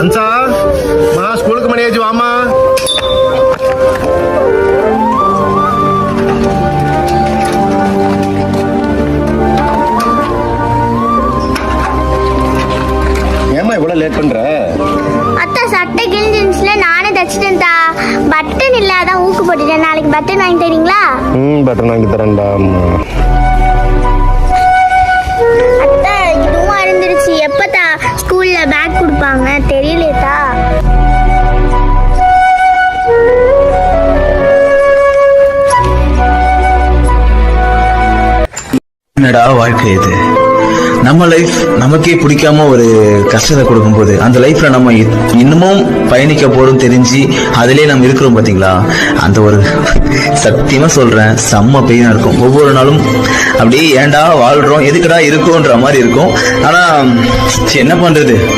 அன்சா ஸ்கூலுக்கு மணி ஆச்சு வாமா. ஏமா இவ்வளவு லேட் பண்ற? அத்தா சட்டை கிழிஞ்சிருந்துச்சுல நானே தச்சிட்டேன்டா. பட்டன் இல்ல அதான் ஊக்கு போட்டுட்டேன். நாளைக்கு பட்டன் வாங்கி தரீங்களா? பட்டன் வாங்கி தரேன்டா. அத்தா இதுவும் அழிஞ்சிருச்சு. எப்பத்தா ஸ்கூல்ல பேக் கொடுப்பாங்க தெரியலையேத்தா. என்னடா வாழ்க்கை இது? நம்ம லைஃப் நமக்கே பிடிக்காம ஒரு கஷ்டத்தை கொடுக்கும்போது அந்த லைஃப்ல நம்ம இன்னமும் பயணிக்க போறோம் தெரிஞ்சு அதிலே நம்ம இருக்கிறோம் பாத்தீங்களா, அந்த ஒரு சத்தியமா சொல்றேன் செம்ம பெயினா இருக்கும். ஒவ்வொரு நாளும் அப்படியே ஏன்டா வாழ்றோம் எதுக்குடா இருக்கும்ன்ற மாதிரி இருக்கும். ஆனா என்ன பண்றது,